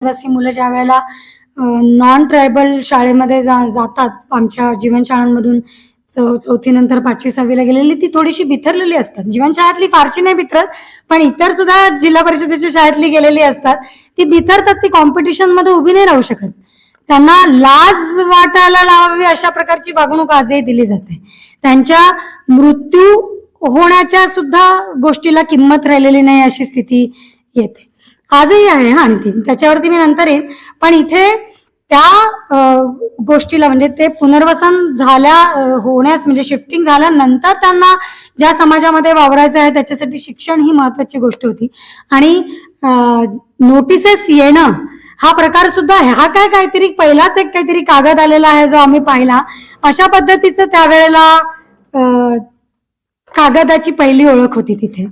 आदिवासी मुलं ज्या वेळेला नॉन ट्रायबल शाळेमध्ये जातात, आमच्या जीवनशाळांमधून चौथी नंतर 5वी 6वीला गेलेली ती थोडीशी बिथरलेली असतात. जीवनशाळातली फारशी नाही बिथरत, पण इतर सुद्धा जिल्हा परिषदेच्या शाळेतली गेलेली असतात. ती बिथरतात, ती कॉम्पिटिशन मध्ये उभी नाही राहू शकत. त्यांना लाज वाटायला लावावी अशा प्रकारची वागणूक आजही दिली जाते. त्यांच्या मृत्यू होण्याच्या सुद्धा गोष्टीला किंमत राहिलेली नाही अशी स्थिती येते, आजही आहे. आणि ती त्याच्यावरती मी नंतर येईन. पण इथे त्या गोष्टीला म्हणजे ते पुनर्वसन होण्यास म्हणजे शिफ्टिंग झाल्यानंतर त्यांना ज्या समाजामध्ये वावरायचं आहे त्याच्यासाठी शिक्षण ही महत्वाची गोष्ट होती. आणि नोटिसेस येणं हा प्रकार सुद्धा आहे. हा काहीतरी पहिलाच एक काहीतरी कागद आलेला आहे जो आम्ही पाहिला, अशा पद्धतीचं त्यावेळेला कागदाची पहिली ओळख होती तिथे.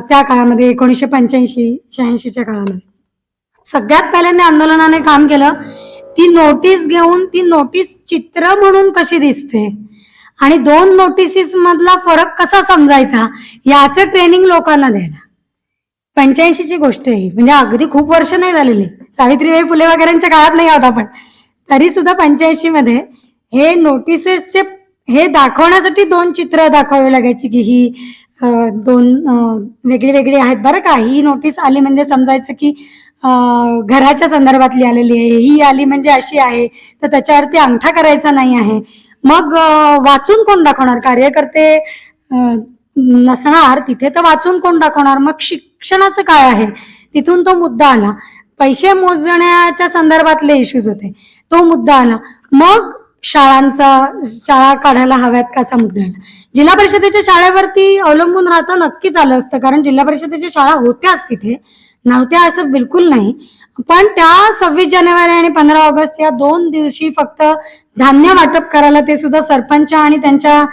त्या काळामध्ये 1985-86च्या काळामध्ये सगळ्यात पहिल्यांदा आंदोलनाने काम केलं. ती नोटीस घेऊन ती नोटीस चित्र म्हणून कशी दिसते आणि 2 नोटिसीस मधला फरक कसा समजायचा याचं ट्रेनिंग लोकांना द्यायला. 85ची गोष्ट आहे, म्हणजे अगदी खूप वर्ष नाही झालेली, सावित्रीबाई फुले वगैरेंच्या काळात नाही होता, पण तरी सुद्धा 85 मध्ये हे नोटिसेसचे हे दाखवण्यासाठी 2 चित्र दाखवावी लागायची की ही 2 वेगळी वेगळी आहेत बरं का. ही नोटीस आली म्हणजे समजायचं की घराच्या संदर्भातली आलेली आहे, ही आली म्हणजे अशी आहे, तर त्याच्यावरती अंगठा करायचा नाही आहे. मग वाचून कोण दाखवणार? कार्यकर्ते नसणार तिथे, तर वाचून कोण दाखवणार? मग शिक्षणाचं काय आहे, तिथून तो मुद्दा आला. पैसे मोजण्याच्या संदर्भातले इश्यूज होते, तो मुद्दा आला. मग शाळा काढायला हव्यात काचा मुद्दा आला. जिल्हा परिषदेच्या शाळेवरती अवलंबून राहता नक्कीच आलं असतं, कारण जिल्हा परिषदेच्या शाळा होत्याच, तिथे नव्हत्या असं बिलकुल नाही. पण त्या 26 जानेवारी आणि 15 ऑगस्ट या 2 दिवशी फक्त धान्य वाटप करायला, ते सुद्धा सरपंच आणि त्यांच्या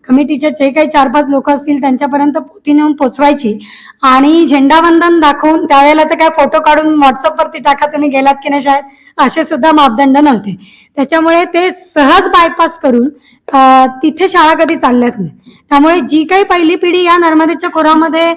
कमिटीचे जे काही 4-5 लोक असतील त्यांच्यापर्यंत पोथी नेऊन पोचवायची आणि झेंडावंदन दाखवून, त्यावेळेला तर काय फोटो काढून व्हॉट्सअपवरती टाका तुम्ही गेलात की नाही शाळेत, असे सुद्धा मापदंड नव्हते. त्याच्यामुळे ते सहज बायपास करून तिथे शाळा कधी चालल्याच नाही. त्यामुळे जी काही पहिली पिढी या नर्मदेच्या खोऱ्यामध्ये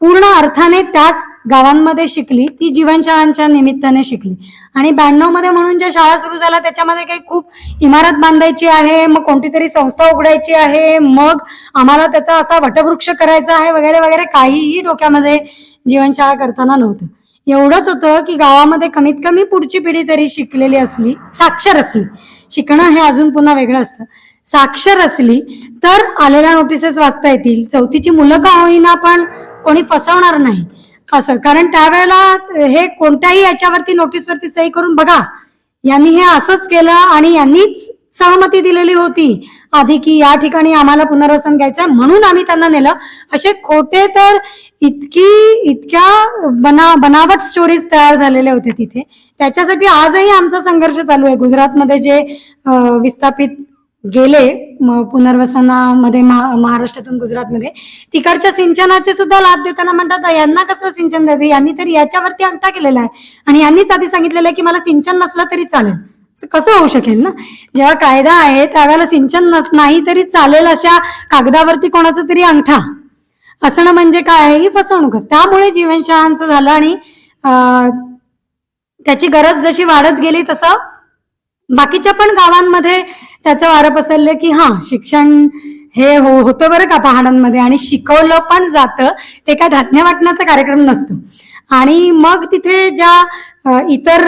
पूर्ण अर्थाने त्याच गावांमध्ये शिकली, ती जीवनशाळांच्या निमित्ताने शिकली. आणि 92 मध्ये म्हणून ज्या शाळा सुरू झाल्या त्याच्यामध्ये काही खूप इमारत बांधायची आहे, मग कोणती तरी संस्था उघडायची आहे, मग आम्हाला त्याचा असा वटवृक्ष करायचा आहे वगैरे वगैरे, काहीही डोक्यामध्ये जीवनशाळा करताना नव्हतं. एवढंच होतं की गावामध्ये कमीत कमी पुढची पिढी तरी शिकलेली असली, साक्षर असली, शिकणं हे अजून पुन्हा वेगळं असतं, साक्षर असली तर आलेल्या नोटिसेस वाचता येतील. चौथीची मुलं का होईना पण कोणी फसवणार नाही असं, कारण त्यावेळेला हे कोणत्याही याच्यावरती नोटीसवरती सही करून बघा यांनी हे असंच केलं आणि यांनीच सहमती दिलेली होती आधी की या ठिकाणी आम्हाला पुनर्वसन घ्यायचं म्हणून आम्ही त्यांना नेलं, असे खोटे तर इतक्या बनावट स्टोरीज तयार झालेले होते तिथे. त्याच्यासाठी आजही आमचा संघर्ष चालू आहे. गुजरातमध्ये जे विस्थापित गेले पुनर्वसनामध्ये महाराष्ट्रातून गुजरातमध्ये, तिकडच्या सिंचनाचे सुद्धा लाभ देताना म्हणतात यांना कसलं सिंचन द्यायचं, यांनी तरी याच्यावरती अंगठा केलेला आहे आणि यांनीच आधी सांगितलेलं आहे की मला सिंचन नसलं तरी चालेल. कसं होऊ शकेल ना, जेव्हा कायदा आहे त्यावेळेला सिंचन नाही तरी चालेल अशा कागदावरती कोणाचा तरी अंगठा असणं म्हणजे काय, ही फसवणूकच. त्यामुळे जीवनशाळांचं झालं आणि त्याची गरज जशी वाढत गेली तसं बाकीच्या पण गावांमध्ये त्याचं वारं पसरलं की हा शिक्षण हे होतं बरं का पहाडांमध्ये, आणि शिकवलं पण जातं, ते काय धान्य वाटण्याचा कार्यक्रम नसतो. आणि मग तिथे ज्या इतर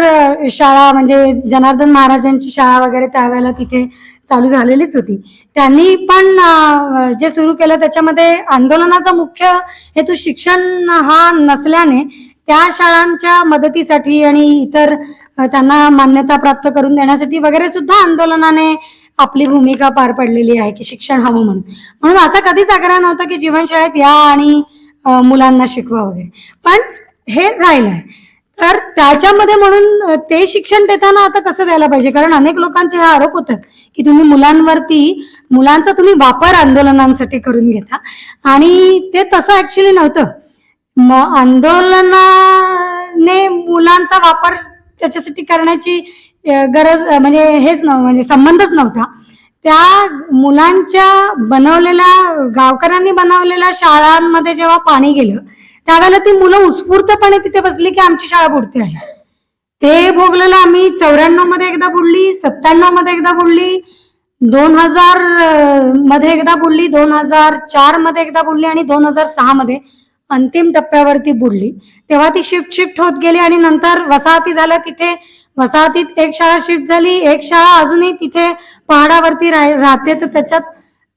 शाळा म्हणजे जनार्दन महाराजांची शाळा वगैरे त्यावेळेला तिथे चालू झालेलीच होती, त्यांनी पण जे सुरू केलं त्याच्यामध्ये आंदोलनाचा मुख्य हेतू शिक्षण हा नसल्याने त्या शाळांच्या मदतीसाठी आणि इतर त्यांना मान्यता प्राप्त करून देण्यासाठी वगैरे सुद्धा आंदोलनाने आपली भूमिका पार पडलेली आहे की शिक्षण हवं म्हणून असा कधीच आग्रह नव्हता की जीवनशाळेत या आणि मुलांना शिकवा वगैरे, पण हे राहिलंय. तर त्याच्यामध्ये म्हणून ते शिक्षण देताना आता कसं द्यायला पाहिजे, कारण अनेक लोकांचे हे आरोप होतात की तुम्ही मुलांचा तुम्ही वापर आंदोलनांसाठी करून घेता, आणि ते तसं ऍक्च्युली नव्हतं. आंदोलनाने मुलांचा वापर त्याच्यासाठी करण्याची गरज म्हणजे हेच नव्हतं, म्हणजे संबंधच नव्हता. त्या मुलांच्या बनवलेल्या गावकऱ्यांनी बनवलेल्या शाळांमध्ये जेव्हा पाणी गेलं त्यावेळेला ती मुलं उत्स्फूर्तपणे तिथे बसली की आमची शाळा बुडते आहे. ते भोगलेलं आम्ही 94 मध्ये एकदा बुडली, 97 मध्ये एकदा बुडली, 2000 मध्ये एकदा बुडली, 2004 मध्ये एकदा बुडली आणि 2006 मध्ये अंतिम टप्प्यावरती बुडली. तेव्हा ती शिफ्ट होत गेली आणि नंतर वसाहती झाल्या. तिथे वसाहतीत एक शाळा शिफ्ट झाली, एक शाळा अजूनही तिथे पहाडावरती राहते. तर त्याच्यात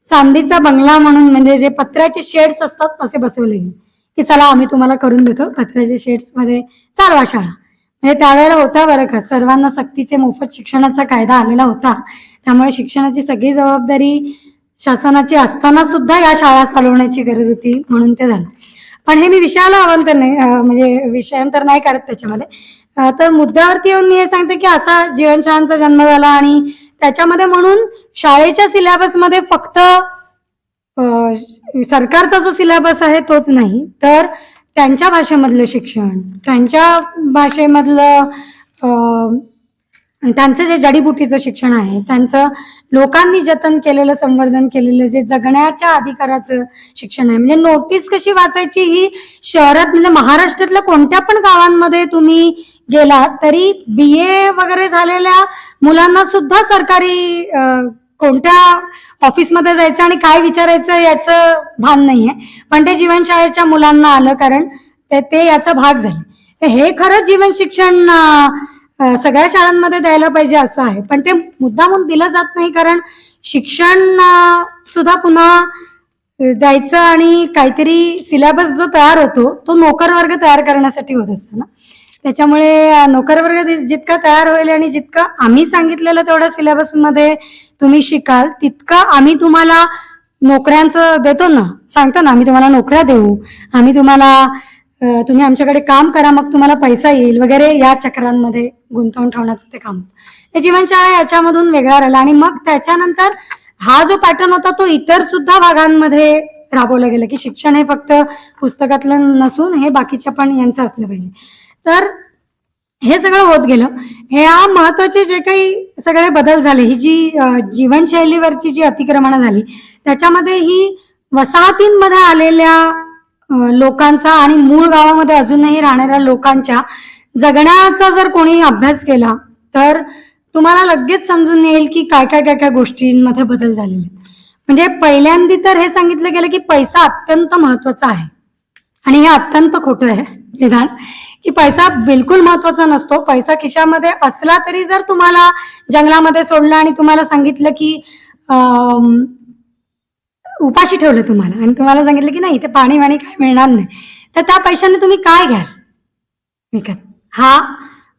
चांदीचा बंगला म्हणून, म्हणजे जे पत्र्याचे शेड्स असतात तसे बसवले गेले की चला आम्ही तुम्हाला करून देतो, पत्र्याच्या शेड्स मध्ये चालवा शाळा. म्हणजे त्यावेळेला होता बरं का, सर्वांना सक्तीचे मोफत शिक्षणाचा कायदा आलेला होता. त्यामुळे शिक्षणाची सगळी जबाबदारी शासनाची असताना सुद्धा या शाळा चालवण्याची गरज होती, म्हणून ते झालं. पण हे मी विषयाला अवंतर नाही, म्हणजे विषयांतर नाही करत त्याच्यामध्ये. तर मुद्द्यावरती येऊन मी हे सांगते की असा जीवनशाळांचा जन्म झाला आणि त्याच्यामध्ये म्हणून शाळेच्या सिलेबसमध्ये फक्त सरकारचा जो सिलेबस आहे तोच नाही, तर त्यांच्या भाषेमधलं शिक्षण, त्यांच्या भाषेमधलं त्यांचं जे जडीबुटीचं शिक्षण आहे, त्यांचं लोकांनी जतन केलेलं, संवर्धन केलेलं जे जगण्याच्या अधिकाराचं शिक्षण आहे. म्हणजे नोटीस कशी वाचायची ही शहरात, म्हणजे महाराष्ट्रातल्या कोणत्या पण गावांमध्ये तुम्ही गेला तरी BA वगैरे झालेल्या मुलांना सुद्धा सरकारी कोणत्या ऑफिसमध्ये जायचं आणि काय विचारायचं याचं भान नाहीये, पण ते जीवनशाळेच्या मुलांना आलं, कारण ते याचा भाग झाले. तर हे खरं जीवन शिक्षण सगळ्या शाळांमध्ये द्यायला पाहिजे असं आहे, पण ते मुद्दामून दिलं जात नाही, कारण शिक्षण सुद्धा पुन्हा द्यायचं आणि काहीतरी सिलेबस जो तयार होतो तो नोकर वर्ग तयार करण्यासाठी होत असतो ना. त्याच्यामुळे नोकर वर्ग जितका तयार होईल आणि जितकं आम्ही सांगितलेलं तेवढ्या सिलेबसमध्ये तुम्ही शिकाल, तितकं आम्ही तुम्हाला नोकऱ्यांचं देतो ना, सांगतो ना, आम्ही तुम्हाला नोकऱ्या देऊ, आम्ही तुम्हाला तुम्ही आमच्याकडे काम करा मग तुम्हाला पैसा येईल वगैरे, या चक्रांमध्ये गुंतवून ठेवण्याचं ते काम होतं. ते जीवनशाळा याच्यामधून वेगळा राहिला आणि मग त्याच्यानंतर हा जो पॅटर्न होता तो इतर सुद्धा भागांमध्ये राबवलं गेलं की शिक्षण हे फक्त पुस्तकातलं नसून हे बाकीच्या पण यांचं असलं पाहिजे. तर हे सगळं होत गेलं. ह्या महत्वाचे जे काही सगळे बदल झाले, ही जी जीवनशैलीवरची जी अतिक्रमणं झाली, त्याच्यामध्ये ही वसाहतींमध्ये आलेल्या लोकांचा आणि मूळ गावामध्ये अजूनही राहणाऱ्या लोकांच्या जगण्याचा जर कोणी अभ्यास केला तर तुम्हाला लगेच समजून येईल की काय काय काय काय गोष्टींमध्ये बदल झालेले. म्हणजे पहिल्यांदा तर हे सांगितलं गेलं की पैसा अत्यंत महत्वाचा आहे, आणि हे अत्यंत खोटं आहे विधान की पैसा बिलकुल महत्वाचा नसतो. पैसा खिशामध्ये असला तरी जर तुम्हाला जंगलामध्ये सोडलं आणि तुम्हाला सांगितलं की उपाशी ठेवलं तुम्हाला आणि तुम्हाला सांगितलं की नाही इथे पाणी वाणी काय मिळणार नाही, तर त्या पैशाने तुम्ही काय घ्याल विकत, हा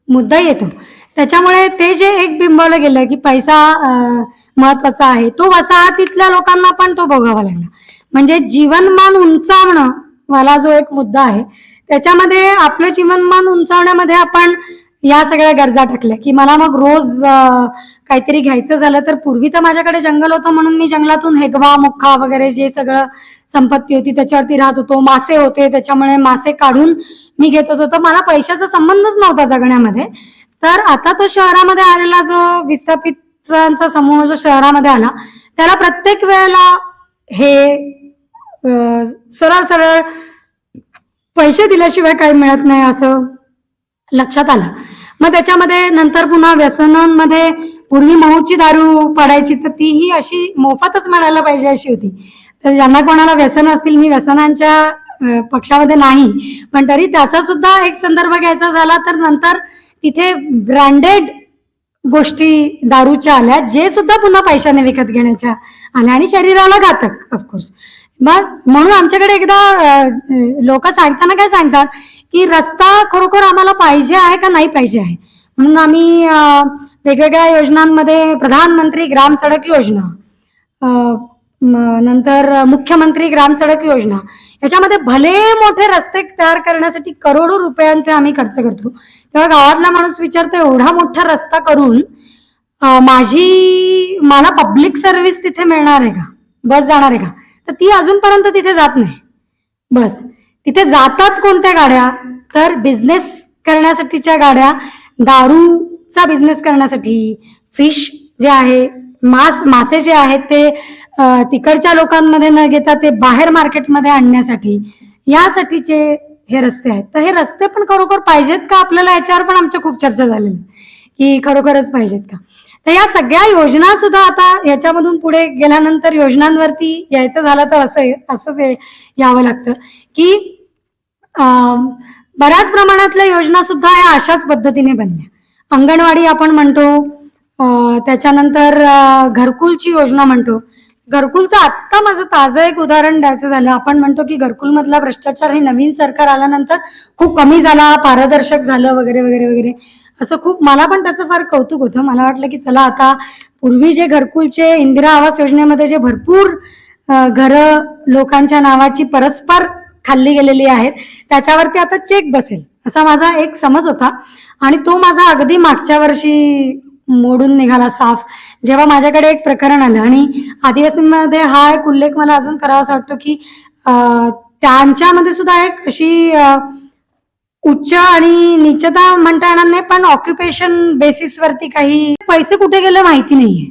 मुद्दा येतो. त्याच्यामुळे ते जे एक बिंबवलं गेलं की पैसा महत्वाचा आहे, तो वसाहतीतल्या लोकांना पण तो भोगावा लागला. म्हणजे जीवनमान उंचावणं वाला जो एक मुद्दा आहे, त्याच्यामध्ये आपलं जीवनमान उंचावण्यामध्ये आपण या सगळ्या गरजा टाकल्या की मला मग रोज काहीतरी घ्यायचं झालं तर पूर्वी तर माझ्याकडे जंगल होतं म्हणून मी जंगलातून हेगवा मुख्खा वगैरे जे सगळं संपत्ती होती त्याच्यावरती राहत होतो, मासे होते त्याच्यामुळे मासे काढून मी घेत होतो, तर मला पैशाचा संबंधच नव्हता जगण्यामध्ये. तर आता तो शहरामध्ये आलेला जो विस्थापितांचा समूह जो शहरामध्ये आला, त्याला प्रत्येक वेळेला हे सरळ सरळ पैसे दिल्याशिवाय काही मिळत नाही असं लक्षात आलं. मग त्याच्यामध्ये नंतर पुन्हा व्यसनांमध्ये पूर्वी महूची दारू पडायची तर तीही अशी मोफतच मिळायला पाहिजे अशी होती. तर ज्यांना कोणाला व्यसन असतील, मी व्यसनांच्या पक्षामध्ये नाही, पण तरी त्याचा सुद्धा एक संदर्भ घ्यायचा झाला तर नंतर तिथे ब्रँडेड गोष्टी दारूच्या आल्या, जे सुद्धा पुन्हा पैशाने विकत घेण्याच्या आल्या आणि शरीराला घातक ऑफकोर्स. मग म्हणून आमच्याकडे एकदा लोक सांगताना काय सांगतात की रस्ता खरोखर आम्हाला पाहिजे आहे का नाही पाहिजे आहे, म्हणून आम्ही वेगवेगळ्या योजनांमध्ये प्रधानमंत्री ग्राम सडक योजना, नंतर मुख्यमंत्री ग्राम सडक योजना, याच्यामध्ये भले मोठे रस्ते तयार करण्यासाठी करोडो रुपयांचे आम्ही खर्च करतो. तेव्हा गावातला माणूस विचारतो एवढा मोठा रस्ता करून मला पब्लिक सर्व्हिस तिथे मिळणार आहे का, बस जाणार आहे का, तर ती अजूनपर्यंत तिथे जात नाही. बस तिथे जातात कोणत्या गाड्या, तर बिझनेस करण्यासाठीच्या गाड्या, दारूचा बिझनेस करण्यासाठी, फिश जे आहे मासे जे आहेत ते तिकडच्या लोकांमध्ये न घेता ते बाहेर मार्केटमध्ये आणण्यासाठी, यासाठीचे हे रस्ते आहेत. तर हे रस्ते पण खरोखर पाहिजेत का आपल्याला, याच्यावर पण आमच्या खूप चर्चा झालेली की खरोखरच पाहिजेत का. तर या सगळ्या योजना सुद्धा आता याच्यामधून पुढे गेल्यानंतर योजनांवरती यायचं झालं तर असंच यावं लागतं की बऱ्याच प्रमाणातल्या योजना सुद्धा या अशाच पद्धतीने बनल्या. अंगणवाडी आपण म्हणतो, त्याच्यानंतर घरकुलची योजना म्हणतो. घरकुलचं आत्ता माझं ताजं एक उदाहरण द्यायचं झालं, आपण म्हणतो की घरकुलमधला भ्रष्टाचार हे नवीन सरकार आल्यानंतर खूप कमी झाला, पारदर्शक झालं वगैरे वगैरे वगैरे असं खूप. मला पण त्याचं फार कौतुक होतं. मला वाटलं की चला आता पूर्वी जे घरकुलचे इंदिरा आवास योजनेमध्ये जे भरपूर घरं लोकांच्या नावाची परस्पर खाल्ली गेलेली आहेत त्याच्यावरती आता चेक बसेल असा माझा एक समज होता. आणि तो माझा अगदी मागच्या वर्षी मोडून निघाला साफ, जेव्हा माझ्याकडे एक प्रकरण आलं. आणि आदिवासींमध्ये हा एक उल्लेख मला अजून करावासा वाटतो की त्यांच्यामध्ये सुद्धा एक अशी उच्च आणि नीचता म्हणता येणार नाही, पण ऑक्युपेशन बेसिसवरती काही पैसे कुठे गेले माहिती नाहीये.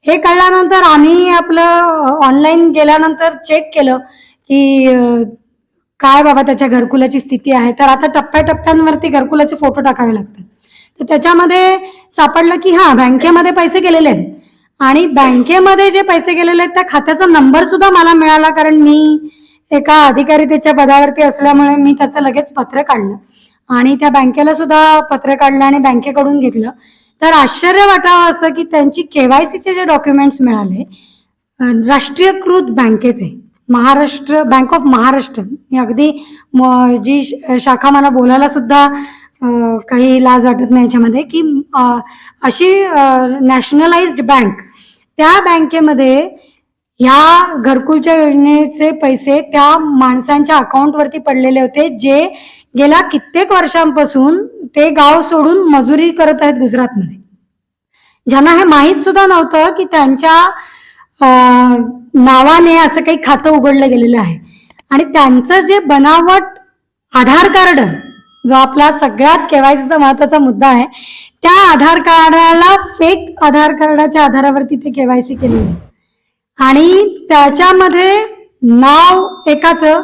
हे कळल्यानंतर आम्ही आपलं ऑनलाईन गेल्यानंतर चेक केलं की काय बाबा त्याच्या घरकुलाची स्थिती आहे. तर आता टप्प्याटप्प्यांवरती घरकुलाचे फोटो टाकावे लागतात. तर त्याच्यामध्ये सापडलं की हा बँकेमध्ये पैसे गेलेले आहेत, आणि बँकेमध्ये जे पैसे गेलेले आहेत त्या खात्याचा नंबर सुद्धा मला मिळाला, कारण मी एका अधिकारितेच्या पदावरती असल्यामुळे मी त्याचं लगेच पत्र काढलं आणि त्या बँकेला सुद्धा पत्र काढलं आणि बँकेकडून घेतलं. तर आश्चर्य वाटावं असं की त्यांची केवायसीचे जे डॉक्युमेंट्स मिळाले राष्ट्रीयकृत बँकेचे, महाराष्ट्र बँक ऑफ महाराष्ट्र, अगदी जी शाखा मला बोलायला सुद्धा काही लाज वाटत नाही याच्यामध्ये, की अशी नॅशनलाइज्ड बँक, त्या बँकेमध्ये ह्या घरकुलच्या योजनेचे पैसे त्या माणसांच्या अकाउंटवरती पडलेले होते जे गेल्या कित्येक वर्षांपासून ते गाव सोडून मजुरी करत आहेत गुजरातमध्ये, ज्यांना हे माहीत सुद्धा नव्हतं की त्यांच्या नावाने असं काही खातं उघडलं गेलेलं आहे. आणि त्यांचं जे बनावट आधार कार्ड, जो आपला सगळ्यात केवायसीचा महत्वाचा मुद्दा आहे, त्या आधार कार्डाला फेक आधार कार्डाच्या आधारावरती ते केवायसी केलेलं आणि त्याच्यामध्ये नाव एकाचं,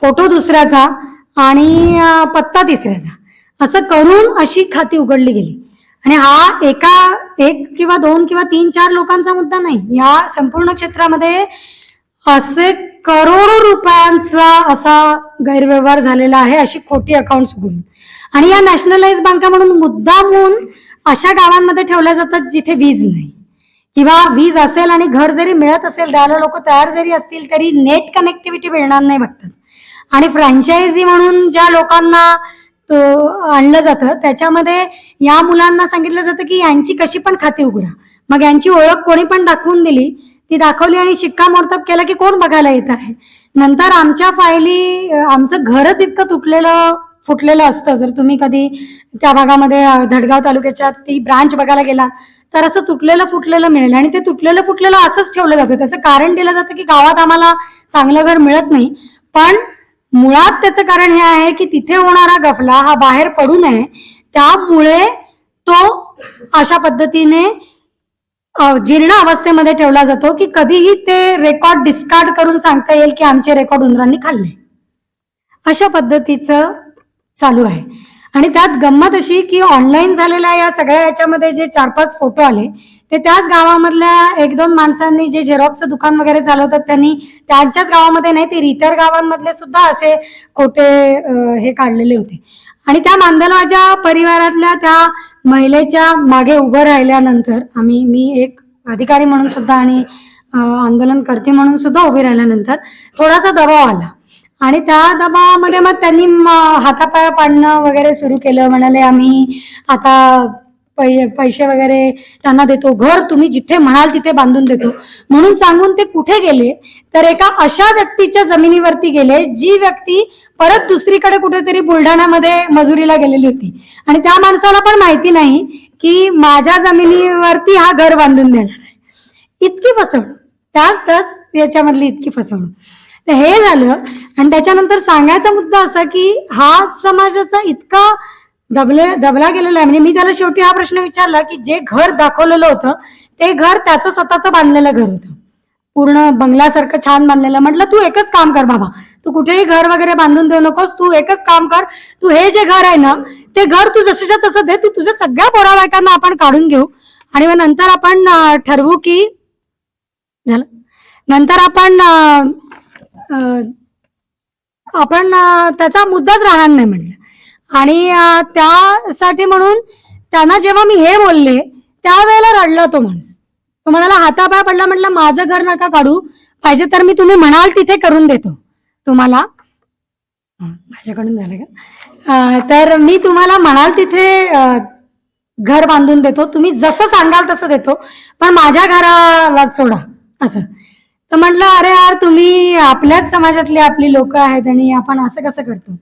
फोटो दुसऱ्याचा आणि पत्ता तिसऱ्याचा, असं करून अशी खाती उघडली गेली. आणि हा एक किंवा दोन किंवा 3-4 लोकांचा मुद्दा नाही, या संपूर्ण क्षेत्रामध्ये असे करोडो रुपयांचा असा गैरव्यवहार झालेला आहे, अशी खोटी अकाउंट्स उघडून. आणि या नॅशनलाइज बँका म्हणून मुद्दामून अशा गावांमध्ये ठेवल्या जातात जिथे वीज नाही, किंवा वीज असेल आणि घर जरी मिळत असेल, द्यायला लोक तयार जरी असतील तरी नेट कनेक्टिव्हिटी मिळणार नाही बघतात. आणि फ्रँचायझी म्हणून ज्या लोकांना तो आणलं जातं त्याच्यामध्ये या मुलांना सांगितलं जातं की यांची कशी पण खाती उघडा. मग यांची ओळख कोणी पण दाखवून दिली, ती दाखवली आणि शिक्कामोर्तब केला की कोण बघायला येत आहे. नंतर आमच्या फायली, आमचं घरच इतकं फुटलेलं असतं. जर तुम्ही कधी त्या भागामध्ये धडगाव तालुक्याच्या ती ब्रांच बघायला गेलात तर असं तुटलेलं फुटलेलं मिळेल. आणि ते तुटलेलं फुटलेलं असंच ठेवलं जातं. त्याचं कारण दिलं जातं की गावात आम्हाला चांगलं घर मिळत नाही, पण मुळात त्याचं कारण हे आहे की तिथे होणारा गफला हा बाहेर पडू नये, त्यामुळे तो अशा पद्धतीने जीर्ण अवस्थेमध्ये ठेवला जातो की कधीही ते रेकॉर्ड डिस्कार्ड करून सांगता येईल की आमचे रेकॉर्ड उंदरांनी खाल्ले. अशा पद्धतीचं चालू आहे. आणि त्यात गंमत अशी की ऑनलाईन झालेल्या या सगळ्या याच्यामध्ये जे 4-5 फोटो आले ते त्याच गावामधल्या 1-2 माणसांनी जे झेरॉक्सचं दुकान वगैरे चालवतात त्यांनी त्यांच्याच गावामध्ये नाही, ते इतर गावांमधले सुद्धा असे खोटे हे काढलेले होते. आणि त्या मांदलवाजा परिवारातल्या त्या महिलेच्या मागे उभं राहिल्यानंतर मी एक अधिकारी म्हणून सुद्धा आणि आंदोलनकर्ते म्हणून सुद्धा उभे राहिल्यानंतर थोडासा दबाव आला. आणि त्या दबावामध्ये मग त्यांनी हातापाया पाडणं वगैरे सुरू केलं. म्हणाले आम्ही आता पैसे वगैरे त्यांना देतो, घर तुम्ही जिथे म्हणाल तिथे बांधून देतो म्हणून सांगून ते कुठे गेले तर एका अशा व्यक्तीच्या जमिनीवरती गेले जी व्यक्ती परत दुसरीकडे कुठेतरी बुलढाण्यामध्ये मजुरीला गेलेली होती. आणि त्या माणसाला पण माहिती नाही की माझ्या जमिनीवरती हा घर बांधून देणार आहे. इतकी फसवणूक, त्याच याच्यामधली इतकी फसवणूक. तर हे झालं. आणि त्याच्यानंतर सांगायचा मुद्दा असा की हा समाजाचा इतका दबला गेलेला आहे. म्हणजे मी त्याला शेवटी हा प्रश्न विचारला की जे घर दाखवलेलं होतं ते घर त्याचं स्वतःचं बांधलेलं घर होतं, पूर्ण बंगल्यासारखं छान बांधलेलं. म्हटलं तू एकच काम कर बाबा, तू कुठेही घर वगैरे बांधून देऊ नकोस, तू एकच काम कर, तू हे जे घर आहे ना ते घर तू जसंच्या तसं दे, तू तुझ्या सगळ्या पोरा बायकांना आपण काढून घेऊ आणि मग नंतर आपण ठरवू की झालं. नंतर आपण त्याचा मुद्दाच राहणार नाही म्हणलं. आणि त्यासाठी म्हणून त्यांना जेव्हा मी हे बोलले त्यावेळेला रडला तो माणूस. तो म्हणाला हातापाय पडला, म्हटलं माझं घर नका काढू, पाहिजे तर मी तुम्ही म्हणाल तिथे करून देतो तुम्हाला. माझ्याकडून झालं का? तर मी तुम्हाला म्हणाल तिथे घर बांधून देतो, तुम्ही जसं सांगाल तसं देतो, पण माझ्या घराला सोडा असं. तर म्हटलं अरे यार, तुम्ही आपल्याच समाजातली आपली लोक आहेत आणि आपण असं कसं करतो,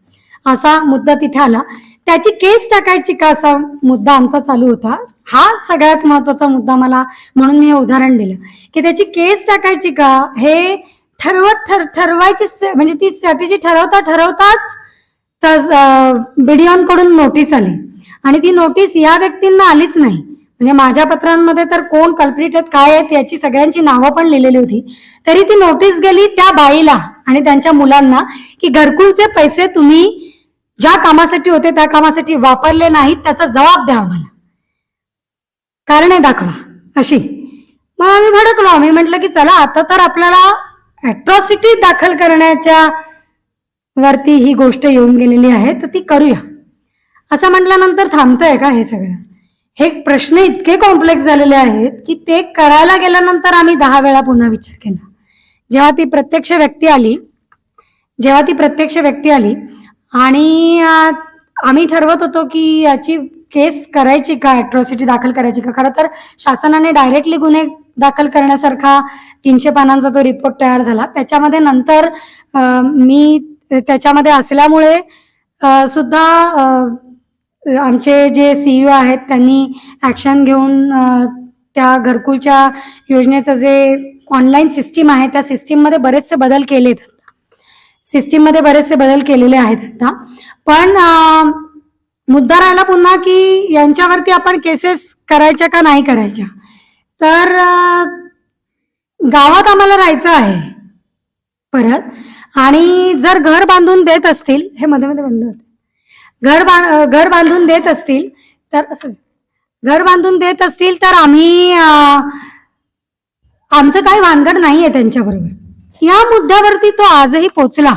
असा मुद्दा तिथे आला. त्याची केस टाकायची का असा मुद्दा आमचा चालू होता. हा सगळ्यात महत्वाचा मुद्दा मला, म्हणून मी हे उदाहरण दिलं की त्याची केस टाकायची का हे ठरवायची, म्हणजे ती स्ट्रॅटेजी ठरवताच BDO कडून नोटीस आली आणि ती नोटीस या व्यक्तींना आलीच नाही. म्हणजे माझ्या पत्रांमध्ये तर कोण कल्प्रिट आहेत काय आहेत याची सगळ्यांची नावं पण लिहिलेली होती. तरी ती नोटीस गेली त्या बाईला आणि त्यांच्या मुलांना की घरकुलचे पैसे तुम्ही ज्या कामासाठी होते त्या कामासाठी वापरले नाहीत, त्याचा जबाब द्या आम्हाला, कारणे दाखवा अशी. मग आम्ही भडकलो. आम्ही म्हटलं की चला आता तर आपल्याला अॅट्रॉसिटी दाखल करण्याच्या वरती ही गोष्ट येऊन गेलेली आहे, तर ती करूया. असं म्हटल्यानंतर थांबतंय का हे सगळं? हे प्रश्न इतके कॉम्प्लेक्स झालेले आहेत की ते करायला गेल्यानंतर आम्ही 10 वेळा पुन्हा विचार केला. जेव्हा ती प्रत्यक्ष व्यक्ती आली आणि आम्ही ठरवत होतो की याची केस करायची का, अॅट्रॉसिटी दाखल करायची का. खरं तर शासनाने डायरेक्टली गुन्हे दाखल करण्यासारखा 300 पानांचा तो रिपोर्ट तयार झाला. त्याच्यामध्ये नंतर मी त्याच्यामध्ये असल्यामुळे सुद्धा आमचे जे CEO आहेत त्यांनी ऍक्शन घेऊन त्या घरकुलच्या योजनेचं जे ऑनलाईन सिस्टीम आहे त्या सिस्टीममध्ये बरेचसे बदल केलेत. सिस्टीममध्ये बरेचसे बदल केलेले आहेत आता. पण मुद्दा राहिला पुन्हा की यांच्यावरती आपण केसेस करायच्या का नाही करायच्या. तर गावात आम्हाला राहायचं आहे परत, आणि जर घर बांधून देत असतील, हे मध्ये मध्ये बंद होते, घर बांधून देत असतील तर आम्ही आमचं काही भानगड नाहीये त्यांच्याबरोबर. या मुद्द्यावरती तो आजही पोचला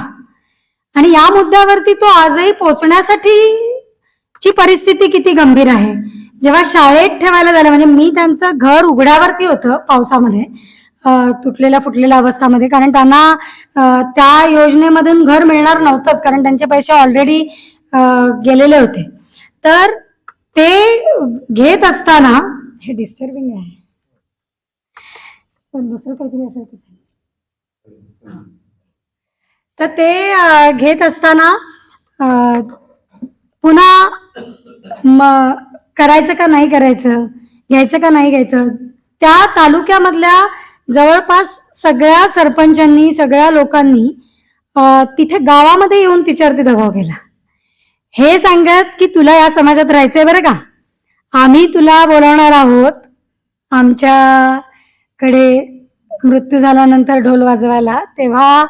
आणि या मुद्द्यावरती तो आजही पोचण्यासाठी ची परिस्थिती किती गंभीर आहे. जेव्हा शाळेत ठेवायला झालं, म्हणजे मी त्यांचं घर उघड्यावरती होतं पावसामध्ये, तुटलेल्या फुटलेल्या अवस्थामध्ये, कारण त्यांना त्या योजनेमधून घर मिळणार नव्हतंच, कारण त्यांचे पैसे ऑलरेडी गेलेले होते. तर ते घेत असताना, हे डिस्टर्बिंग आहे, दुसरं काहीतरी असेल. तर ते घेत असताना पुन्हा करायचं का नाही करायचं, घ्यायचं का नाही घ्यायचं, त्या तालुक्यामधल्या जवळपास सगळ्या सरपंचांनी, सगळ्या लोकांनी तिथे गावामध्ये येऊन तिच्यावरती दबाव केला, हे सांगत की तुला या समाजात राहायचंय बरं का, आम्ही तुला बोलावणार आहोत आमच्याकडे मृत्यू झाल्यानंतर ढोल वाजवायला, तेव्हा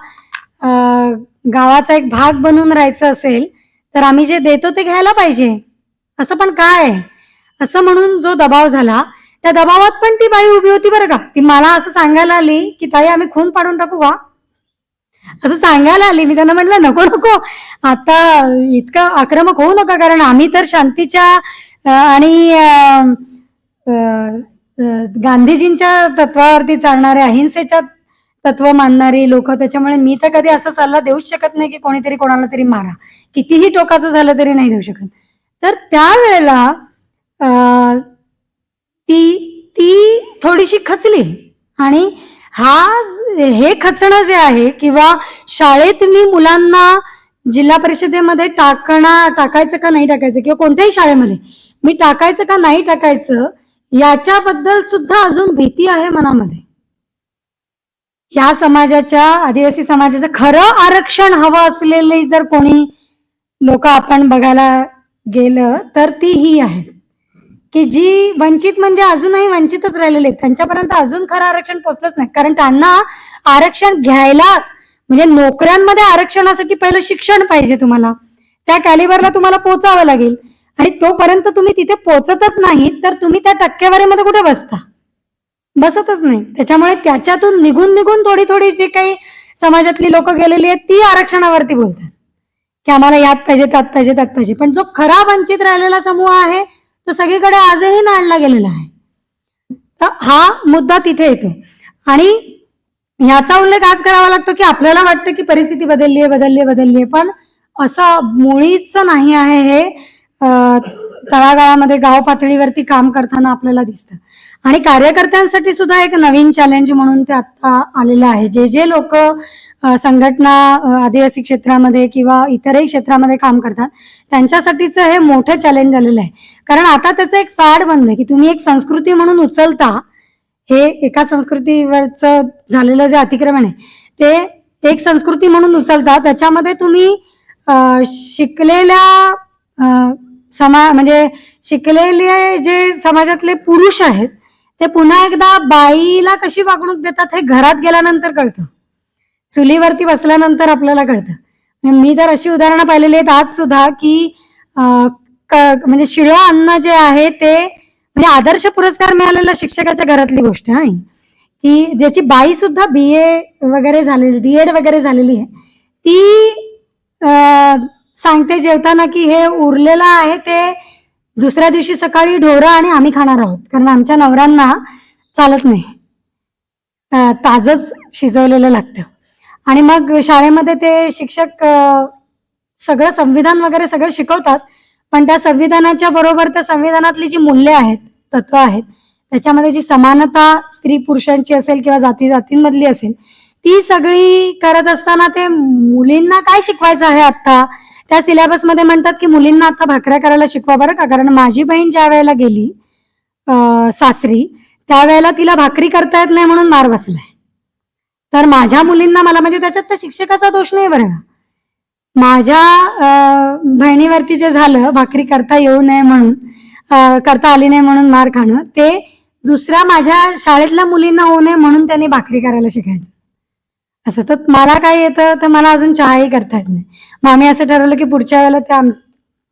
गावाचा एक भाग बनून राहायचं असेल तर आम्ही जे देतो ते घ्यायला पाहिजे. असं पण काय, असं म्हणून जो दबाव झाला, त्या दबावात पण ती बाई उभी होती बरं का. ती मला असं सांगायला आली की ताई आम्ही खून पाडून टाकू का, असं सांगायला आली. मी त्यांना म्हटलं नको नको, आता इतकं आक्रमक होऊ नका, कारण आम्ही तर शांतीच्या आणि गांधीजींच्या तत्वावरती चालणारे, अहिंसेच्या तत्व मानणारी लोक, त्याच्यामुळे मी तर कधी असा सल्ला देऊच शकत नाही की कोणीतरी कोणाला तरी मारा, कितीही टोकाचं झालं तरी नाही देऊ शकत. तर त्यावेळेला ती थोडीशी खचली आणि हे खचणं जे आहे, किंवा शाळेत मी मुलांना जिल्हा परिषदेमध्ये टाकायचं का नाही टाकायचं, किंवा कोणत्याही शाळेमध्ये मी टाकायचं का नाही टाकायचं, याच्याबद्दल सुद्धा अजून भीती आहे मनामध्ये. या समाजाच्या, आदिवासी समाजाचं खरं आरक्षण हवं असलेले जर कोणी लोक आपण बघायला गेलं तर ती ही आहे की जी वंचित म्हणजे अजूनही वंचितच राहिलेले आहेत, त्यांच्यापर्यंत अजून खरं आरक्षण पोहोचलंच नाही. कारण त्यांना आरक्षण घ्यायला म्हणजे नोकऱ्यांमध्ये आरक्षणासाठी पहिलं शिक्षण पाहिजे, तुम्हाला त्या कॅलिबरला तुम्हाला पोहोचावं लागेल. आणि तोपर्यंत तुम्ही तिथे पोहोचतच नाही तर तुम्ही त्या टक्केवारीमध्ये कुठे बसतच नाही. त्याच्यामुळे त्याच्यातून निघून निघून थोडी थोडी जी काही समाजातली लोक गेलेली आहेत ती आरक्षणावरती बोलतात की आम्हाला यात पाहिजे, त्यात पाहिजे, त्यात पाहिजे. पण जो खरा वंचित राहिलेला समूह आहे तो सगळीकडे आजही नांदला गेलेला आहे. तर हा मुद्दा तिथे येतो. आणि याचा उल्लेख आज करावा लागतो की आपल्याला वाटतं की परिस्थिती बदलली आहे, पण असं मुळीच नाही आहे. हे तळागाळामध्ये गाव पातळीवरती काम करताना आपल्याला दिसतं. आणि कार्यकर्त्यांसाठी सुद्धा एक नवीन चॅलेंज म्हणून ते आता आलेलं आहे. जे लोक संघटना आदिवासी क्षेत्रामध्ये किंवा इतरही क्षेत्रामध्ये काम करतात त्यांच्यासाठीच हे मोठं चॅलेंज आलेलं आहे. कारण आता त्याचं एक फॅड बनलंय की तुम्ही एक संस्कृती म्हणून उचलता, हे एका संस्कृतीवरच झालेलं जे अतिक्रमण आहे ते एक संस्कृती म्हणून उचलता, त्याच्यामध्ये तुम्ही शिकलेल्या म्हणजे शिकलेले जे समाजातले पुरुष आहेत ते पुन्हा एकदा बाईला कशी वागणूक देतात हे घरात गेल्यानंतर कळतं, चुलीवरती बसल्यानंतर आपल्याला कळतं. मी तर अशी उदाहरणं पाहिलेली आहेत आज सुद्धा की म्हणजे शिळं अन्न जे आहे ते म्हणजे आदर्श पुरस्कार मिळालेला शिक्षकाच्या घरातली गोष्ट आहे की ज्याची बाई सुद्धा BA वगैरे झालेली, DED वगैरे झालेली आहे, ती सांगते जेवताना की हे उरलेलं आहे ते दुसऱ्या दिवशी सकाळी ढोरं आणि आम्ही खाणार आहोत, कारण आमच्या नवऱ्यांना चालत नाही, ताजच शिजवलेलं लागतं. आणि मग शाळेमध्ये ते शिक्षक सगळं संविधान वगैरे सगळं शिकवतात, पण त्या संविधानाच्या बरोबर त्या संविधानातली जी मूल्य आहेत, तत्व आहेत, त्याच्यामध्ये जी समानता स्त्री पुरुषांची असेल किंवा जातींमधली असेल ती सगळी करत असताना ते मुलींना काय शिकवायचं आहे आता त्या सिलेबसमध्ये म्हणतात की मुलींना आता भाकऱ्या करायला शिकवा बरं का, कारण माझी बहीण ज्या वेळेला गेली सासरी त्यावेळेला तिला भाकरी करता येत नाही म्हणून मार बसलाय. तर माझ्या मुलींना मला म्हणजे त्याच्यात त्या शिक्षकाचा दोष नाही बरं का, माझ्या बहिणीवरती जे झालं भाकरी करता येऊ नये म्हणून, करता आली नाही म्हणून मार खाणं, ते दुसऱ्या माझ्या शाळेतल्या मुलींना होऊ नये म्हणून त्यांनी भाकरी करायला शिकायचं. असं तर मला काय येतं तर मला अजून चहाही करता येत नाही. मग आम्ही असं ठरवलं की पुढच्या वेळेला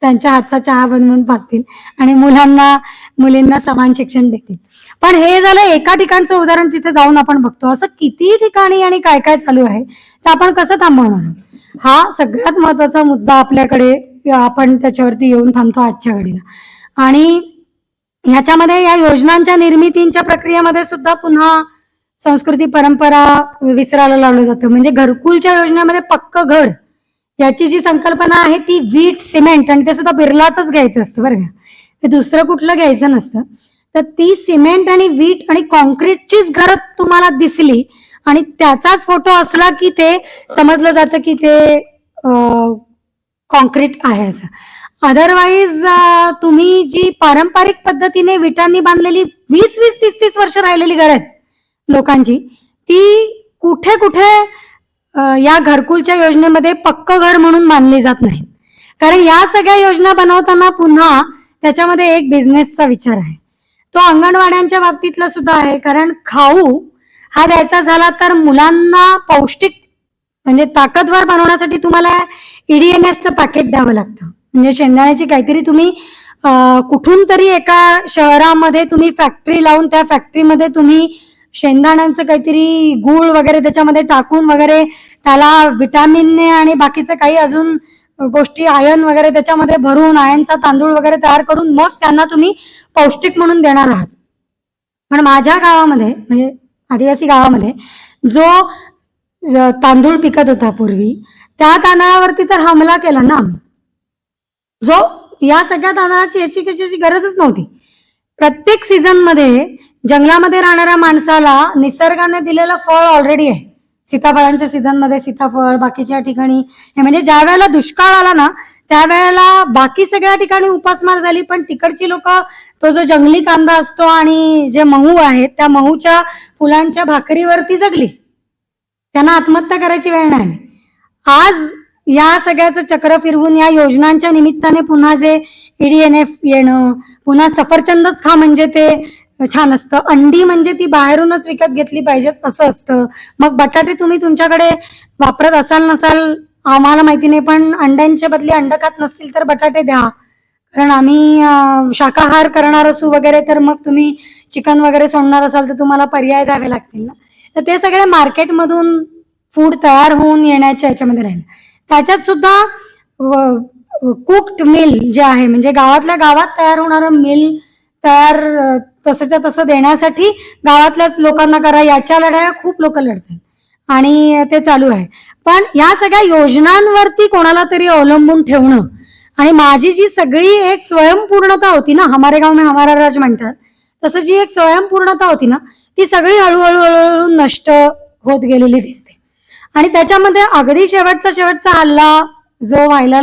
त्यांच्या हातचा चहा बनवून पाजतील आणि मुलींना समान शिक्षण देतील. पण हे झालं एका ठिकाणचं उदाहरण, तिथे जाऊन आपण बघतो असं किती ठिकाणी आणि काय काय चालू आहे तर आपण कसं थांबवणार आहोत. हा सगळ्यात महत्वाचा मुद्दा आपल्याकडे, आपण त्याच्यावरती येऊन थांबतो आजच्या घडीला. आणि ह्याच्यामध्ये या योजनांच्या निर्मितीच्या प्रक्रियेमध्ये सुद्धा पुन्हा संस्कृती परंपरा विसरायला लावलं जातं. म्हणजे घरकुलच्या योजनेमध्ये पक्क घर याची जी संकल्पना आहे ती वीट, सिमेंट, आणि ते सुद्धा बिर्लाचंच घ्यायचं असतं बरं का, ते दुसरं कुठलं घ्यायचं नसतं. तर ती सिमेंट आणि वीट आणि कॉन्क्रीटचीच घरं तुम्हाला दिसली आणि त्याचाच फोटो असला की ते समजलं जातं की ते कॉन्क्रीट आहे असं. अदरवाईज तुम्ही जी पारंपरिक पद्धतीने विटांनी बांधलेली 20-20, 30-30 वर्ष राहिलेली घर आहेत लोकांची, ती कुठे कुठे या घरकुलच्या योजनेमध्ये पक्क घर म्हणून मानली जात नाही. कारण या सगळ्या योजना बनवताना पुन्हा त्याच्यामध्ये एक बिझनेसचा विचार आहे. तो अंगणवाड्यांच्या बाबतीतला सुद्धा आहे. कारण खाऊ हा द्यायचा झाला तर मुलांना पौष्टिक म्हणजे ताकदवर बनवण्यासाठी तुम्हाला EDNFचं पॅकेट द्यावं लागतं. म्हणजे शेंगदाण्याची काहीतरी तुम्ही कुठून तरी एका शहरामध्ये तुम्ही फॅक्टरी लावून त्या फॅक्टरीमध्ये तुम्ही शेंगदाण्यांचं काहीतरी गूळ वगैरे त्याच्यामध्ये टाकून वगैरे त्याला विटॅमिनने आणि बाकीचं काही अजून गोष्टी आयर्न वगैरे त्याच्यामध्ये भरून आयर्नचा तांदूळ वगैरे तयार करून मग त्यांना तुम्ही पौष्टिक म्हणून देणार आहात. पण माझ्या गावामध्ये म्हणजे आदिवासी गावामध्ये जो तांदूळ पिकत होता पूर्वी त्या तांदळावरती तर हमला केला ना, जो या सगळ्या तांदळाची याची कशाची गरजच नव्हती. प्रत्येक सीझन मध्ये जंगलामध्ये राहणाऱ्या माणसाला निसर्गाने दिलेलं फळ ऑलरेडी आहे. सीताफळांच्या सीझन मध्ये सीताफळ, बाकीच्या ठिकाणी हे म्हणजे ज्या वेळेला दुष्काळ आला ना त्यावेळेला बाकी सगळ्या ठिकाणी उपासमार झाली, पण तिकडची लोक तो जो जंगली कांदा असतो आणि जे महू आहेत त्या महूच्या फुलांच्या भाकरीवरती जगली. त्यांना आत्महत्या करायची वेळ नाही. आज या सगळ्याचं चक्र फिरवून या योजनांच्या निमित्ताने पुन्हा जे EDNF येणं, पुन्हा सफरचंदच खा म्हणजे ते छान असतं, अंडी म्हणजे ती बाहेरूनच विकत घेतली पाहिजेत असं असतं. मग बटाटे तुम्ही तुमच्याकडे वापरत असाल नसाल आम्हाला माहिती नाही, पण अंड्यांच्या बदली अंड खात नसतील तर बटाटे द्या, कारण आम्ही शाकाहार करणार असू वगैरे, तर मग तुम्ही चिकन वगैरे सोडणार असाल तर तुम्हाला पर्याय द्यावे लागतील ना. तर ते सगळे मार्केटमधून फूड तयार होऊन येण्याच्या याच्यामध्ये राहील. त्याच्यात सुद्धा कुक्ड मिल जे आहे, म्हणजे गावातल्या गावात तयार होणारं मिल तयार तसंच्या तसं देण्यासाठी गावातल्याच लोकांना करा, याच्या लढाया खूप लोक लढतात आणि ते चालू आहे. पण या सगळ्या योजनांवरती कोणाला तरी अवलंबून ठेवणं, आणि माझी जी सगळी एक स्वयंपूर्णता होती ना, हमारे गाव में हमारा राज म्हणतात तसं, जी एक स्वयंपूर्णता होती ना, ती सगळी हळूहळू हळूहळू नष्ट होत गेलेली दिसते. आणि त्याच्यामध्ये अगदी शेवटचा हल्ला जो व्हायला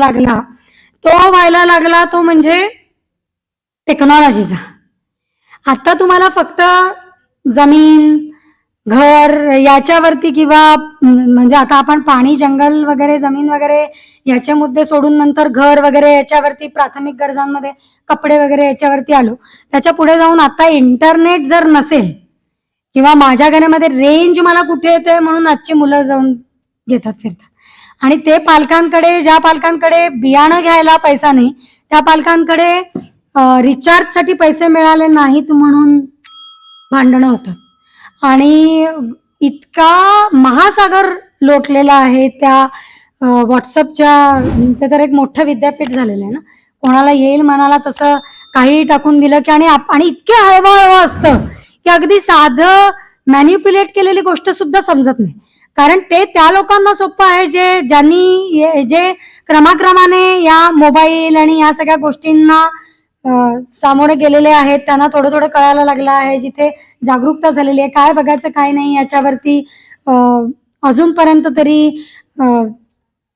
लागला तो म्हणजे टेक्नॉलॉजीचा. आता तुम्हाला फक्त जमीन घर याच्यावरती किंवा म्हणजे आता आपण पाणी जंगल वगैरे जमीन वगैरे याचे मुद्दे सोडून नंतर घर वगैरे याच्यावरती प्राथमिक गरजांमध्ये कपडे वगैरे याच्यावरती आलो. त्याच्या पुढे जाऊन आता इंटरनेट जर नसेल किंवा माझ्या घरामध्ये रेंज मला कुठे येते म्हणून आजची मुलं जाऊन घेतात फिरतात, आणि ते पालकांकडे ज्या पालकांकडे बियाणं घ्यायला पैसा नाही त्या पालकांकडे रिचार्जसाठी पैसे मिळाले नाहीत म्हणून भांडणं होतात. आणि इतका महासागर लोटलेला आहे त्या व्हॉट्सअपच्या, ते तर एक मोठं विद्यापीठ झालेलं आहे ना, कोणाला येईल मनाला तसं काही टाकून दिलं की, आणि इतके हळवं असतं की अगदी साधं मॅन्युप्युलेट केलेली गोष्ट सुद्धा समजत नाही, कारण ते त्या लोकांना सोपं आहे जे क्रमाक्रमाने या मोबाईल आणि या सगळ्या गोष्टींना सामोरे गेलेले आहेत, त्यांना थोडं थोडं कळायला लागलं आहे, जिथे जागरूकता झालेली आहे, काय बघायचं काय नाही याच्यावरती अजूनपर्यंत तरी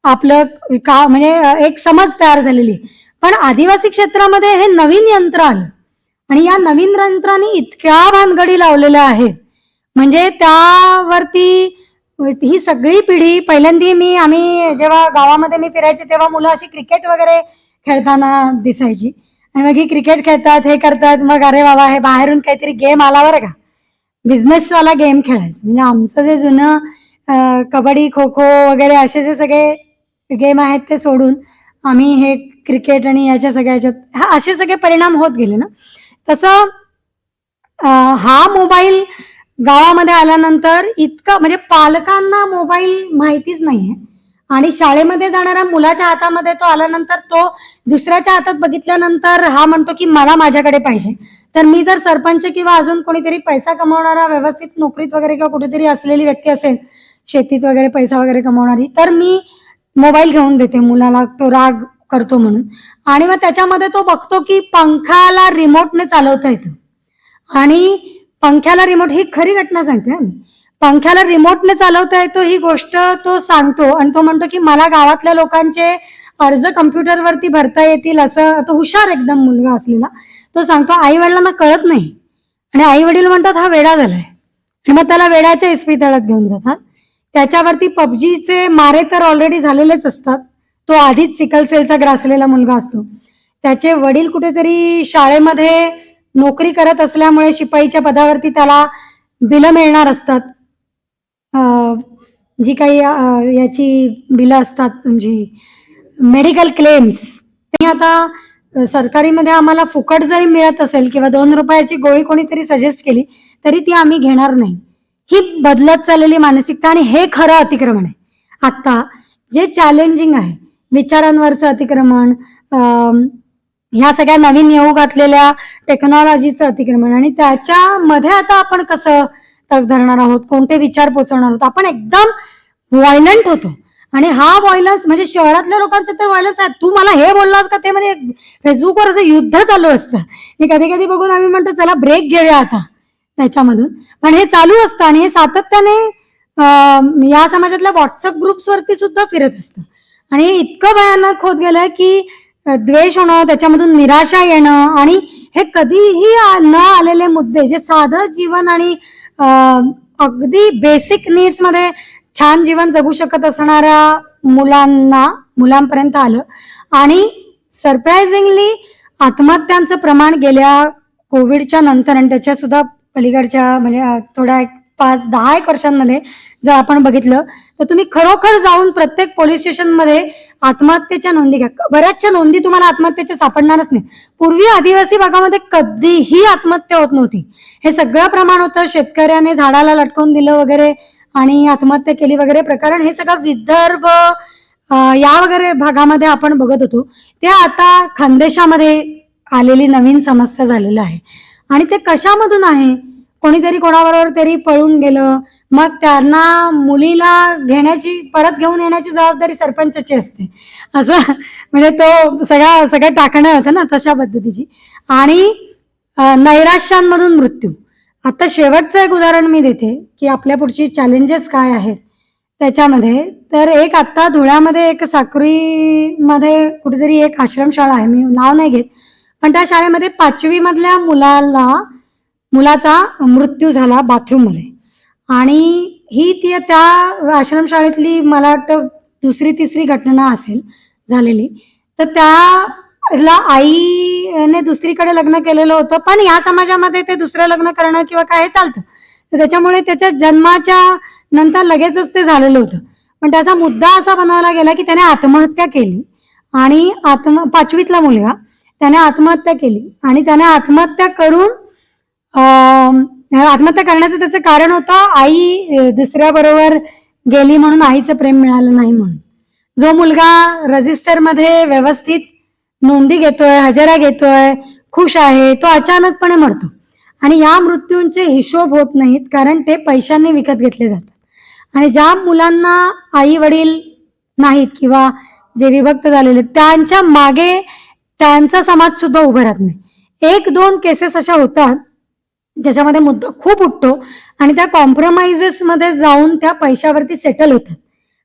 आपलं का म्हणजे एक समज तयार झालेली. पण आदिवासी क्षेत्रामध्ये हे नवीन यंत्र आलं आणि या नवीन यंत्राने इतक्या भानगडी लावलेल्या आहेत, म्हणजे त्यावरती ही सगळी पिढी पहिल्यांदा आम्ही जेव्हा गावामध्ये मी फिरायचे तेव्हा मुलं अशी क्रिकेट वगैरे खेळताना दिसायची, आणि मग ही क्रिकेट खेळतात हे करतात, मग अरे बाबा हे बाहेरून काहीतरी गेम आला बरं का, बिझनेसवाला गेम खेळायचं. म्हणजे आमचं जे जुनं कबड्डी खो खो वगैरे असे जे सगळे गेम आहेत ते सोडून आम्ही हे क्रिकेट आणि याच्या सगळ्याच्यात असे सगळे परिणाम होत गेले ना. तसं हा मोबाईल गावामध्ये आल्यानंतर इतकं म्हणजे पालकांना मोबाईल माहितीच नाहीये, आणि शाळेमध्ये जाणाऱ्या मुलाच्या हातामध्ये तो आल्यानंतर तो दुसऱ्याच्या हातात बघितल्यानंतर हा म्हणतो की मला माझ्याकडे पाहिजे. तर मी जर सरपंच किंवा अजून कोणीतरी पैसा कमावणारा व्यवस्थित नोकरीत वगैरे किंवा कुठेतरी असलेली व्यक्ती असेल, शेतीत वगैरे पैसा वगैरे कमावणारी, तर मी मोबाईल घेऊन देते मुलाला, तो राग करतो म्हणून. आणि मग त्याच्यामध्ये तो बघतो की पंख्याला रिमोटने चालवता येतं, आणि पंख्याला रिमोट, ही खरी घटना सांगते, पंख्याला रिमोटने चालवता येतो ही गोष्ट तो सांगतो, आणि तो म्हणतो की मला गावातल्या लोकांचे अर्ज कम्प्युटरवरती भरता येतील असं. तो हुशार एकदम मुलगा असलेला तो सांगतो. आई वडिलांना कळत नाही, आणि आई वडील म्हणतात हा वेडा झालाय, आणि मग त्याला वेड्याच्या इस्पितळात घेऊन जातात. त्याच्यावरती पबजीचे मारे तर ऑलरेडी झालेलेच असतात. तो आधीच सिकल सेलचा ग्रासलेला मुलगा असतो. त्याचे वडील कुठेतरी शाळेमध्ये नोकरी करत असल्यामुळे शिपाईच्या पदावरती त्याला बिलं मिळणार असतात, जी काही याची बिलं असतात म्हणजे मेडिकल क्लेम्स. ते आता सरकारीमध्ये आम्हाला फुकट जरी मिळत असेल किंवा 2 रुपयाची गोळी कोणीतरी सजेस्ट केली तरी ती आम्ही घेणार नाही. ही बदलत चाललेली मानसिकता, आणि हे खरं अतिक्रमण आहे. आता जे चॅलेंजिंग आहे विचारांवरचं अतिक्रमण, ह्या सगळ्या नवीन येऊ घातलेल्या टेक्नॉलॉजीचं अतिक्रमण, आणि त्याच्यामध्ये आता आपण कसं तग धरणार आहोत, कोणते विचार पोचवणार आहोत. आपण एकदम व्हायलंट होतो, आणि हा व्हायलन्स म्हणजे शहरातल्या लोकांचं तर व्हायलन्स आहे. तू मला हे बोललास का, ते म्हणजे फेसबुकवर असं युद्ध चालू असतं. मी कधी कधी बघून आम्ही म्हणतो चला ब्रेक घेऊया आता त्याच्यामधून, पण हे चालू असतं, आणि हे सातत्याने या समाजातल्या व्हॉट्सअप ग्रुप्सवरती सुद्धा फिरत असतं. आणि हे इतकं भयानक होत गेलंय की द्वेष होणं, त्याच्यामधून निराशा येणं, आणि हे कधीही न आलेले मुद्दे, जे साधं जीवन आणि अगदी बेसिक नीड्स मध्ये छान जीवन जगू शकत असणाऱ्या मुलांपर्यंत आलं. आणि सरप्राइझिंगली आत्महत्यांचं प्रमाण गेल्या कोविडच्या नंतर आणि त्याच्या सुद्धा पलीकडच्या म्हणजे थोड्या 5-10 वर्षांमध्ये जर आपण बघितलं तर तुम्ही खरोखर जाऊन प्रत्येक पोलीस स्टेशनमध्ये आत्महत्येच्या नोंदी घ्या. बऱ्याचशा नोंदी तुम्हाला आत्महत्येच्या सापडणारच नाही. पूर्वी आदिवासी भागामध्ये कधीही आत्महत्या होत नव्हती. हे सगळं प्रमाण होतं शेतकऱ्याने झाडाला लटकवून दिलं वगैरे आणि आत्महत्या केली वगैरे प्रकरण, हे सगळं विदर्भ या वगैरे भागामध्ये आपण बघत होतो. ते आता खानदेशामध्ये आलेली नवीन समस्या झालेलं आहे. आणि ते कशामधून आहे? कोणीतरी कोणाबरोबर तरी पळून गेलं, मग त्यांना मुलीला परत घेऊन येण्याची जबाबदारी सरपंचाची असते, असं म्हणजे तो सगळं टाकणं होतं ना तशा पद्धतीची. आणि नैराश्यांमधून मृत्यू. आता शेवटचं एक उदाहरण मी देते की आपल्या पुढची चॅलेंजेस काय आहेत त्याच्यामध्ये. तर एक आता धुळ्यामध्ये एक साक्रीमध्ये कुठेतरी एक आश्रमशाळा आहे, मी नाव नाही घेत, पण त्या शाळेमध्ये 5वी मधल्या मुलाचा मृत्यू झाला बाथरूममध्ये. आणि ही त्या आश्रमशाळेतली मला वाटतं 2री-3री घटना असेल झालेली. तर त्याला आईने दुसरीकडे लग्न केलेलं होतं, पण या समाजामध्ये ते दुसरं लग्न करणं किंवा काय चालतं, तर त्याच्यामुळे त्याच्या जन्माच्या नंतर लगेचच ते झालेलं होतं. पण त्याचा मुद्दा असा बनवला गेला की त्याने आत्महत्या केली आणि 5वीतला मुलगा त्याने आत्महत्या केली आणि त्याने आत्महत्या करण्याचं त्याचं कारण होतं आई दुसऱ्याबरोबर गेली म्हणून, आईचं प्रेम मिळालं नाही म्हणून. जो मुलगा रजिस्टरमध्ये व्यवस्थित नोंदी घेतोय, हजेरा घेतोय, खुश आहे, तो अचानकपणे मरतो. आणि या मृत्यूंचे हिशोब होत नाहीत कारण ते पैशांनी विकत घेतले जातात. आणि ज्या मुलांना आई वडील नाहीत किंवा जे विभक्त झालेले त्यांच्या मागे त्यांचा समाज सुद्धा उभं राहत नाही. 1-2 केसेस अशा होतात ज्याच्यामध्ये मुद्दा खूप उठतो आणि त्या कॉम्प्रोमाइजेस मध्ये जाऊन त्या पैशावरती सेटल होतात.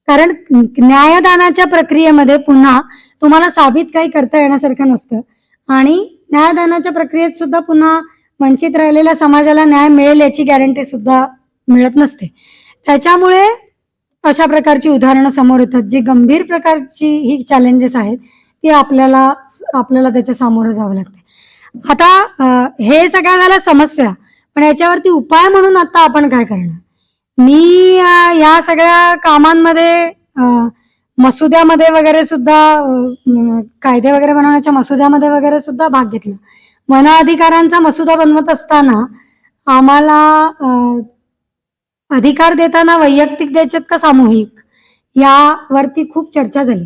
कारण न्यायदानाच्या प्रक्रियेमध्ये पुन्हा तुम्हाला साबित काही करता येण्यासारखं नसतं आणि न्यायदानाच्या प्रक्रियेत सुद्धा पुन्हा वंचित राहिलेल्या समाजाला न्याय मिळेल याची गॅरंटी सुद्धा मिळत नसते. त्याच्यामुळे अशा प्रकारची उदाहरणं समोर येतात जी गंभीर प्रकारची ही चॅलेंजेस आहेत ती आपल्याला त्याच्या सामोरं जावं लागते. आता हे सगळ्या झाल्या समस्या, पण याच्यावरती उपाय म्हणून आता आपण काय करणार? मी या सगळ्या कामांमध्ये मसुद्यामध्ये वगैरे सुद्धा कायदे वगैरे बनवण्याच्या मसुद्यामध्ये वगैरे सुद्धा भाग घेतला. वन अधिकारांचा मसुदा बनवत असताना आम्हाला अधिकार देताना वैयक्तिक द्यायच्यात का सामूहिक यावरती खूप चर्चा झाली.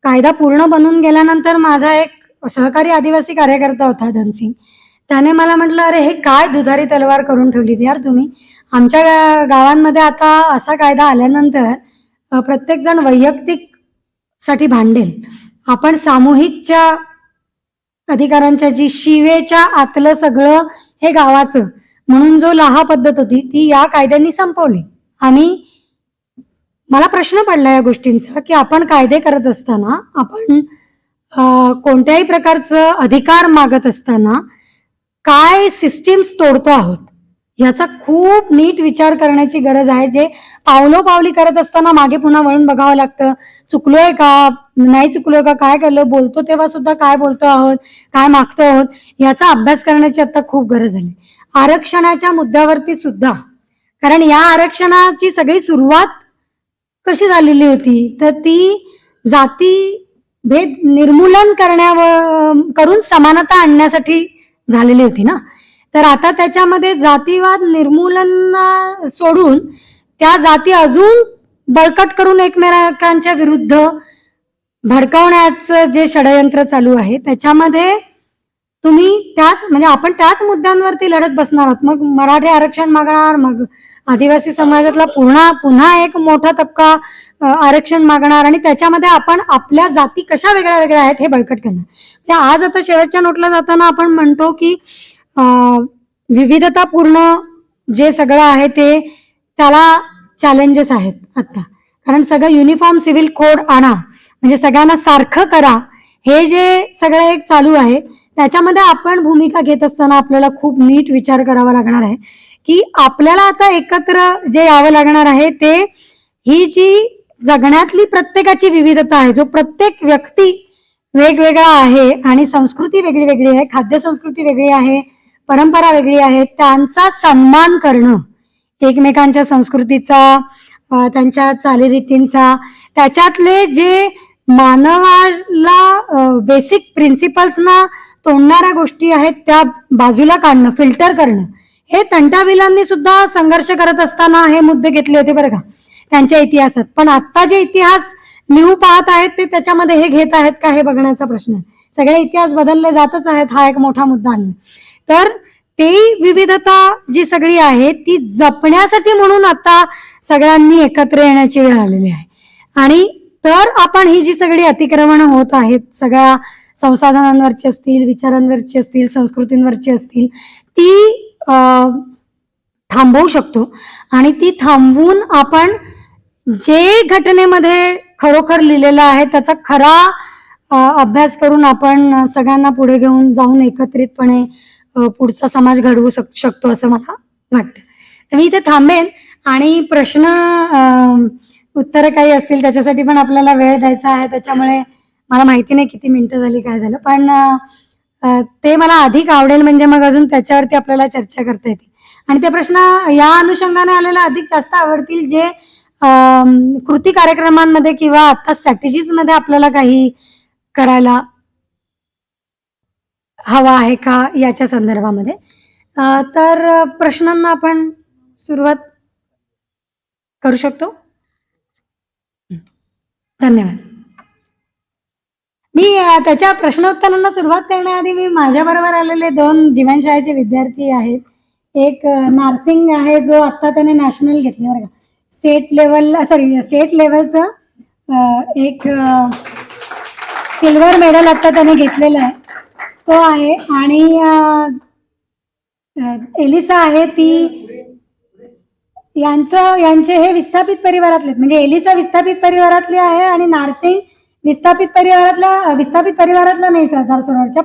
कायदा पूर्ण बनून गेल्यानंतर माझा एक सहकारी आदिवासी कार्यकर्ता होता धनसिंग, त्याने मला म्हटलं, अरे हे काय दुधारी तलवार करून ठेवली यार तुम्ही. आमच्या गावांमध्ये आता असा कायदा आल्यानंतर प्रत्येक जण वैयक्तिक साठी भांडेल, आपण सामूहिकच्या अधिकारांच्या जी शिवेच्या आतलं सगळं हे गावाचं म्हणून जो लहा पद्धत होती ती या कायद्यांनी संपवली. आणि मला प्रश्न पडला या गोष्टींचा की आपण कायदे करत असताना, आपण कोणत्याही प्रकारचं अधिकार मागत असताना काय सिस्टीम्स तोडतो आहोत याचा खूप नीट विचार करण्याची गरज आहे. जे पावलोपावली करत असताना मागे पुन्हा वळून बघावं लागतं. चुकलोय का, नाही चुकलोय का, काय केलं, बोलतो तेव्हा सुद्धा काय बोलतो आहोत, काय मागतो आहोत याचा अभ्यास करण्याची आता खूप गरज झाली. आरक्षणाच्या मुद्द्यावरती सुद्धा, कारण या आरक्षणाची सगळी सुरुवात कशी झालेली होती तर ती जाती भेद निर्मूलन करून समानता आणण्यासाठी झालेली होती ना. तर आता त्याच्यामध्ये जातीवाद निर्मूलन सोडून त्या जाती अजून बळकट करून एकमेकांच्या विरुद्ध भडकवण्याचं जे षडयंत्र चालू आहे त्याच्यामध्ये तुम्ही आपण त्याच मुद्द्यांवरती लढत बसणार आहोत. मग मराठी आरक्षण मागणार, मग आदिवासी समाजातला पुन्हा एक मोठा तबका आरक्षण मागणार आणि त्याच्यामध्ये आपण आपल्या जाती कशा वेगळ्या वेगळ्या आहेत हे बळकट करणार. आज आता शेवटच्या नोटला जाताना आपण म्हणतो की विविधतापूर्ण जे सगळं आहे ते त्याला चॅलेंजेस आहेत आता. कारण सगळं युनिफॉर्म सिव्हिल कोड आणा, म्हणजे सगळ्यांना सारखं करा, हे जे सगळं एक चालू आहे त्याच्यामध्ये आपण भूमिका घेत असताना आपल्याला खूप नीट विचार करावा लागणार आहे की आपल्याला आता एकत्र जे यावं लागणार आहे ते ही जी जगण्यातली प्रत्येकाची विविधता आहे, जो प्रत्येक व्यक्ती वेगवेगळा आहे आणि संस्कृती वेगळी वेगळी आहे, खाद्य संस्कृती वेगळी आहे, परंपरा वेगळी आहे, त्यांचा सन्मान करणं, एकमेकांच्या संस्कृतीचा, त्यांच्या चालीरीतींचा, त्याच्यातले जे मानवाला बेसिक प्रिन्सिपल्सना तोडणाऱ्या गोष्टी आहेत त्या बाजूला काढणं, फिल्टर करणं, हे तंटाबिलांनी सुद्धा संघर्ष करत असताना हे मुद्दे घेतले होते बरं का त्यांच्या इतिहासात. पण आता जे इतिहास लिहू पाहत आहेत ते त्याच्यामध्ये हे घेत आहेत का हे बघण्याचा प्रश्न आहे. सगळे इतिहास बदलले जातच आहेत, हा एक मोठा मुद्दा आहे. तर ती विविधता जी सगळी आहे ती जपण्यासाठी म्हणून आता सगळ्यांनी एकत्र येण्याची वेळ आलेली आहे. आणि तर आपण ही जी सगळी अतिक्रमण होत आहेत, सगळ्या संसाधनांवरची असतील, विचारांवरची असतील, संस्कृतींवरची असतील, ती थांबवू शकतो. आणि ती थांबवून आपण जे घटनेमध्ये खरोखर लिहिलेलं आहे त्याचा खरा अभ्यास करून आपण सगळ्यांना पुढे घेऊन जाऊन एकत्रितपणे पुढचा समाज घडवू शकतो असं मला वाटतं. तर मी इथे थांबेन आणि प्रश्न उत्तरं काही असतील त्याच्यासाठी पण आपल्याला वेळ द्यायचा आहे. त्याच्यामुळे मला माहिती नाही किती मिनिटं झाली काय झालं, पण ते मला अधिक आवडेल, म्हणजे मग अजून त्याच्यावरती आपल्याला चर्चा करता येते. आणि ते प्रश्न या अनुषंगाने आलेला अधिक जास्त आवडतील जे कृती कार्यक्रमांमध्ये किंवा आता स्ट्रॅटेजीज मध्ये आपल्याला काही करायला हवा आहे का याच्या संदर्भामध्ये. तर प्रश्नांना आपण सुरुवात करू शकतो. धन्यवाद. मी त्याच्या प्रश्नोत्तरांना सुरुवात करण्याआधी मी माझ्या बरोबर आलेले 2 जीवनशाळेचे विद्यार्थी आहेत. एक नार्सिंग आहे जो आता त्याने नॅशनल घेतले बरं का, स्टेट लेवलचं एक सिल्वर मेडल आता त्याने घेतलेलं आहे, तो आहे. आणि एलिसा आहे ती, यांचे हे विस्थापित परिवारातले, म्हणजे एलिसा विस्थापित परिवारातली आहे आणि नार्सिंग विस्थापित परिवारातला नाही, सरदार सरोवरच्या